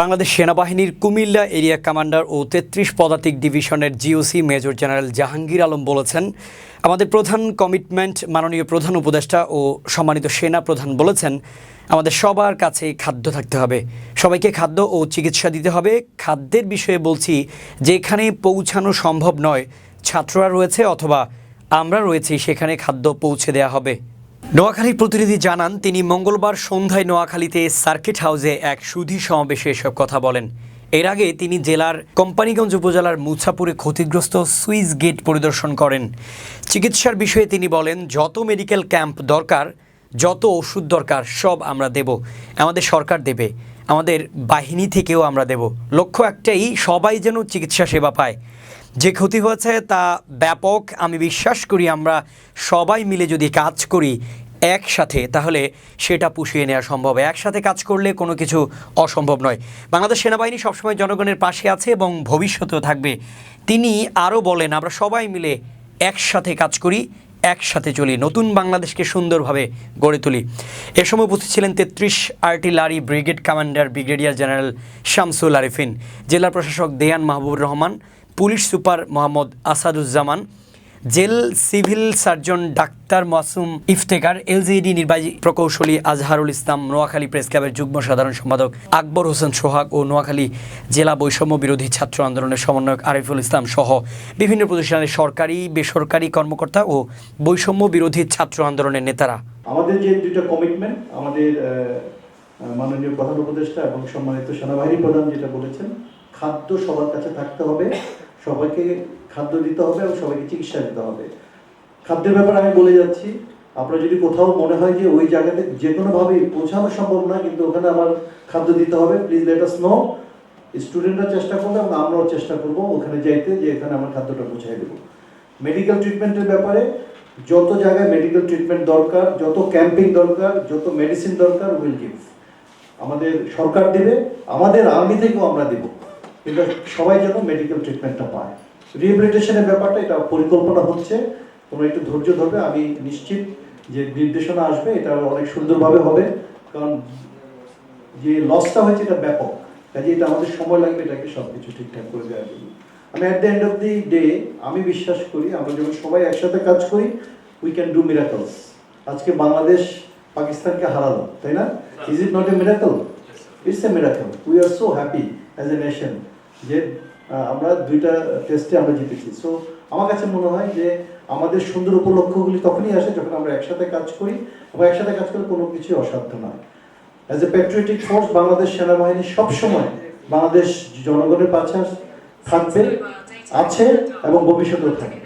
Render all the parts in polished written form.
বাংলাদেশ সেনাবাহিনীর Comilla area commander ও ৩৩ পদাতিক ডিভিশনের GOC major general Jahangir Alam বলেছেন, আমাদের প্রধান কমিটমেন্ট মাননীয় প্রধান উপদেষ্টা ও সম্মানিত সেনা প্রধান বলেছেন, আমাদের সবার কাছে খাদ্য থাকতে হবে, সবাইকে খাদ্য ও চিকিৎসা দিতে হবে। খাদ্যের বিষয়ে বলছি, যেখানে পৌঁছানো সম্ভব নয়, ছাত্ররা রয়েছে অথবা আমরা রয়েছি, সেখানে খাদ্য পৌঁছে দেওয়া হবে। নোয়াখালীর প্রতিনিধি জানান, তিনি মঙ্গলবার সন্ধ্যায় নোয়াখালীতে সার্কিট হাউসে এক সুধী সমাবেশে এসব কথা বলেন। এর আগে তিনি জেলার কোম্পানীগঞ্জ উপজেলার মুছাপুরে ক্ষতিগ্রস্ত সুইচ গেট পরিদর্শন করেন। চিকিৎসার বিষয়ে তিনি বলেন, যত মেডিকেল ক্যাম্প দরকার, যত ওষুধ দরকার, সব আমরা দেব, আমাদের সরকার দেবে, আমাদের বাহিনী থেকেও আমরা দেব। লক্ষ্য একটাই, সবাই যেন চিকিৎসা সেবা পায়। যে ক্ষতি হয়েছে তা ব্যাপক। আমি বিশ্বাস করি আমরা সবাই মিলে যদি কাজ করি একসাথে, তাহলে সেটা পুষিয়ে নেওয়া সম্ভব। একসাথে কাজ করলে কোনো কিছু অসম্ভব নয়। বাংলাদেশ সেনাবাহিনী সবসময় জনগণের পাশে আছে এবং ভবিষ্যতেও থাকবে। তিনি আরও বলেন, আমরা সবাই মিলে একসাথে কাজ করি, একসাথে চলি, নতুন বাংলাদেশকে সুন্দরভাবে গড়ে তুলি। এ সময় উপস্থিত ছিলেন ৩৩ artillery brigade commander brigadier general Shamsul Arefin, জেলা প্রশাসক দেয়ান মাহবুবুর রহমান, পুলিশ সুপার মোহাম্মদ আসাদুজ্জামান, জেল civil surgeon doctor Masum Iftekhar, LGED নির্বাহী প্রকৌশলী আজহারুল ইসলাম, নোয়াখালী প্রেস ক্লাবের যুগ্ম সাধারণ সম্পাদক আকবর হোসেন সোহাগ ও নোয়াখালী জেলা বৈষম্য বিরোধী ছাত্র আন্দোলনের সমন্বয়ক আরিফুল ইসলাম সহ বিভিন্ন প্রতিষ্ঠানের সরকারি বেসরকারি কর্মকর্তা ও বৈষম্য বিরোধী ছাত্র আন্দোলনের নেতারা। আমাদের যে দুটো কমিটমেন্ট, আমাদের মাননীয় প্রধান উপদেষ্টা এবং সম্মানিত সেনাবাহিনী প্রধান যেটা বলেছেন, খাদ্য সবার কাছে থাকতে হবে, সবাইকে খাদ্য দিতে হবে এবং সবাইকে চিকিৎসা দিতে হবে। খাদ্যের ব্যাপারে আমি বলে যাচ্ছি, আপনার যদি কোথাও মনে হয় যে ওই জায়গাতে যে কোনোভাবেই পৌঁছানো সম্ভব না, কিন্তু ওখানে আমার খাদ্য দিতে হবে, প্লিজ লেট আস নো। স্টুডেন্টরা চেষ্টা করবে এবং আমরাও চেষ্টা করবো ওখানে যাইতে, যে এখানে আমার খাদ্যটা পৌঁছাই দেবো। মেডিকেল ট্রিটমেন্টের ব্যাপারে যত জায়গায় মেডিকেল ট্রিটমেন্ট দরকার, যত ক্যাম্পিং দরকার, যত মেডিসিন দরকার, উইল গিভ। আমাদের সরকার দেবে, আমাদের আর্মি থেকেও আমরা দেব, কিন্তু সবাই যেন মেডিকেল ট্রিটমেন্টটা পায়। রিহ্যাবিলিটেশনের ব্যাপারটা, এটা পরিকল্পনা হচ্ছে, তোমরা একটু ধৈর্য ধরবে। আমি নিশ্চিত যে নির্দেশনা আসবে, এটা অনেক সুন্দরভাবে হবে, কারণ যে লসটা হয়েছে এটা ব্যাপক, কাজে এটা আমাদের সময় লাগবে এটাকে সব কিছু ঠিকঠাক করে দেওয়ার জন্য। আমি at the end of the day আমি বিশ্বাস করি, আমরা যখন সবাই একসাথে কাজ করি, উই ক্যান ডু মিরাকলস। আজকে বাংলাদেশ পাকিস্তানকে হারালো, তাই না? Is it not a miracle? It's a miracle. We are so happy as a nation যে আমরা দুইটা টেস্টে আমরা জিতেছি। সো আমার কাছে মনে হয় যে আমাদের সুন্দর উপলক্ষগুলি তখনই আসে যখন আমরা একসাথে কাজ করি, এবং একসাথে কাজ করলে কোনো কিছুই অসাধ্য নয়। As a patriotic force, Bangladesh সেনাবাহিনী সবসময় বাংলাদেশ জনগণের পাশে থাকবে, আছে এবং ভবিষ্যতেও থাকবে।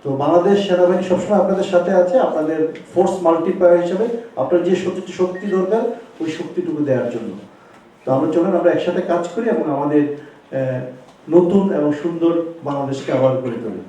তো বাংলাদেশ সেনাবাহিনী সবসময় আপনাদের সাথে আছে, আপনাদের ফোর্স মাল্টিপ্লায়ার হিসেবে আপনার যে শক্তি দরকার ওই শক্তিটুকু দেওয়ার জন্য। তো আমরা চলুন আমরা একসাথে কাজ করি এবং আমাদের নতুন এবং সুন্দর বাংলাদেশকে আবার গড়ে তুলি।